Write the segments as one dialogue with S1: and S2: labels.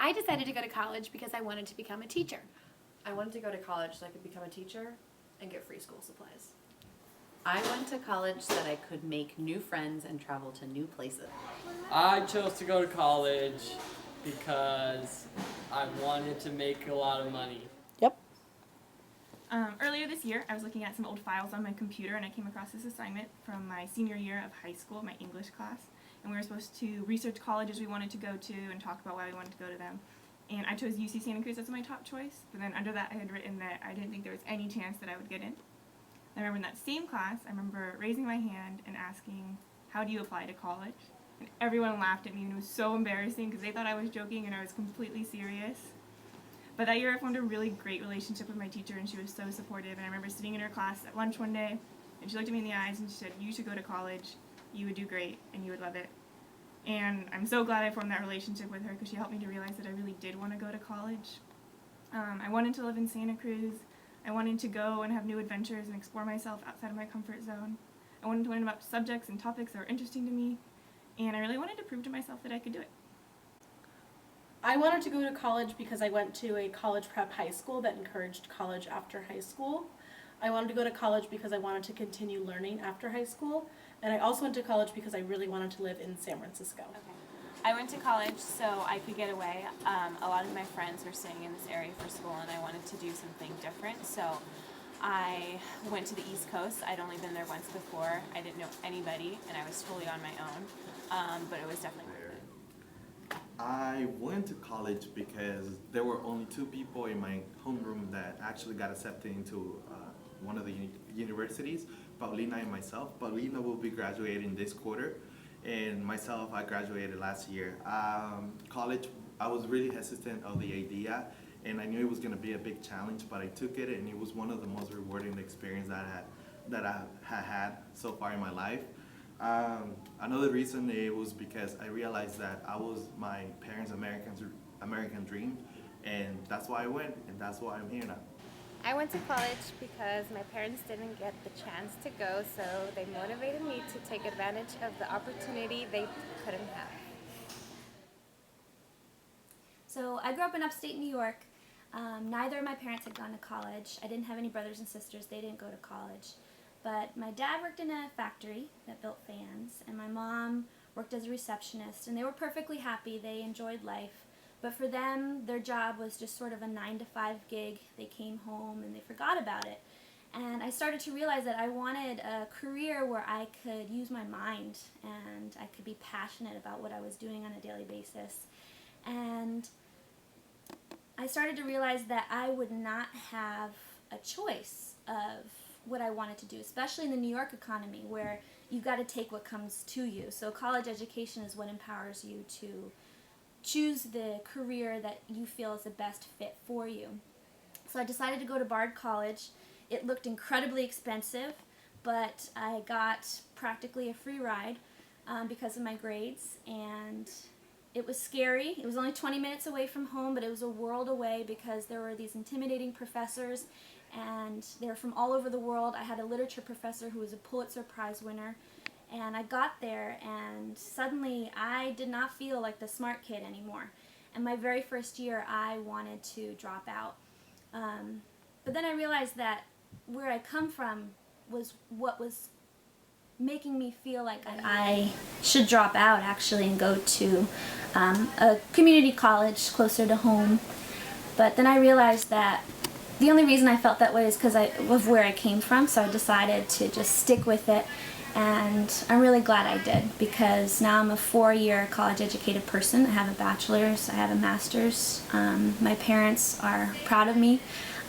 S1: I decided to go to college because I wanted to become a teacher.
S2: I wanted to go to college so I could become a teacher and get free school supplies.
S3: I went to college so that I could make new friends and travel to new places.
S4: I chose to go to college because I wanted to make a lot of money.
S5: Yep.
S6: Earlier this year, I was looking at some old files on my computer and I came across this assignment from my senior year of high school, my English class. And we were supposed to research colleges we wanted to go to and talk about why we wanted to go to them. And I chose UC Santa Cruz as my top choice, but then under that I had written that I didn't think there was any chance that I would get in. I remember in that same class, I remember raising my hand and asking, how do you apply to college? And everyone laughed at me and it was so embarrassing because they thought I was joking and I was completely serious. But that year I formed a really great relationship with my teacher and she was so supportive. And I remember sitting in her class at lunch one day and she looked at me in the eyes and she said, you should go to college, you would do great and you would love it. And I'm so glad I formed that relationship with her because she helped me to realize that I really did want to go to college. I wanted to live in Santa Cruz. I wanted to go and have new adventures and explore myself outside of my comfort zone. I wanted to learn about subjects and topics that were interesting to me, and I really wanted to prove to myself that I could do it.
S5: I wanted to go to college because I went to a college prep high school that encouraged college after high school. I wanted to go to college because I wanted to continue learning after high school, and I also went to college because I really wanted to live in San Francisco.
S7: Okay. I went to college so I could get away. A lot of my friends were staying in this area for school and I wanted to do something different. So I went to the East Coast. I'd only been there once before. I didn't know anybody and I was totally on my own, but it was definitely worth it.
S8: I went to college because there were only 2 people in my homeroom that actually got accepted into one of the universities, Paulina and myself. Paulina will be graduating this quarter. And myself, I graduated last year. College, I was really hesitant of the idea, and I knew it was going to be a big challenge, but I took it, and it was one of the most rewarding experiences that I had so far in my life. Another reason it was because I realized that I was my parents' American dream, and that's why I went, and that's why I'm here now.
S9: I went to college because my parents didn't get the chance to go, so they motivated me to take advantage of the opportunity they couldn't have.
S10: So I grew up in upstate New York. Neither of my parents had gone to college. I didn't have any brothers and sisters. They didn't go to college. But my dad worked in a factory that built fans, and my mom worked as a receptionist, and they were perfectly happy. They enjoyed life. But for them, their job was just sort of a 9-to-5 gig. They came home and they forgot about it. And I started to realize that I wanted a career where I could use my mind and I could be passionate about what I was doing on a daily basis. And I started to realize that I would not have a choice of what I wanted to do, especially in the New York economy where you've got to take what comes to you. So college education is what empowers you to choose the career that you feel is the best fit for you. So I decided to go to Bard College. It looked incredibly expensive, but I got practically a free ride because of my grades, and it was scary. It was only 20 minutes away from home, but it was a world away because there were these intimidating professors, and they were from all over the world. I had a literature professor who was a Pulitzer Prize winner. And I got there and suddenly I did not feel like the smart kid anymore. And my very first year I wanted to drop out. But then I realized that where I come from was what was making me feel like I should drop out actually and go to a community college closer to home. But then I realized that the only reason I felt that way is because of where I came from, so I decided to just stick with it. And I'm really glad I did because now I'm a 4-year college-educated person. I have a bachelor's, I have a master's. My parents are proud of me.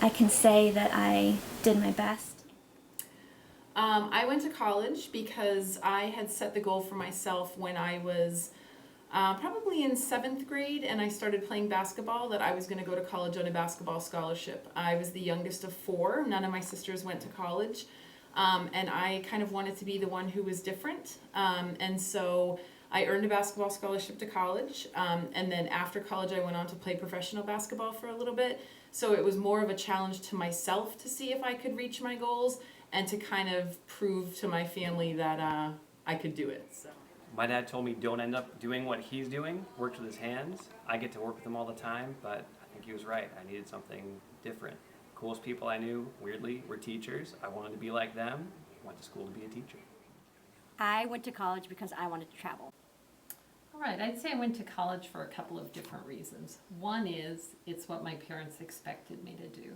S10: I can say that I did my best.
S2: I went to college because I had set the goal for myself when I was probably in 7th grade and I started playing basketball that I was going to go to college on a basketball scholarship. I was the youngest of 4. None of my sisters went to college. And I kind of wanted to be the one who was different. And so I earned a basketball scholarship to college. And then after college, I went on to play professional basketball for a little bit. So it was more of a challenge to myself to see if I could reach my goals and to kind of prove to my family that I could do it. So.
S11: My dad told me don't end up doing what he's doing, worked with his hands. I get to work with him all the time, but I think he was right. I needed something different. Coolest people I knew, weirdly, were teachers. I wanted to be like them. Went to school to be a teacher.
S12: I went to college because I wanted to travel.
S13: All right, I'd say I went to college for a couple of different reasons. One is it's what my parents expected me to do,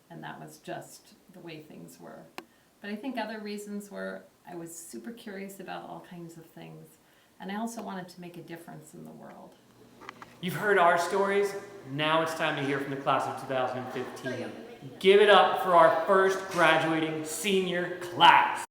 S13: and that was just the way things were. But I think other reasons were I was super curious about all kinds of things, and I also wanted to make a difference in the world.
S14: You've heard our stories, now it's time to hear from the class of 2015. Give it up for our first graduating senior class.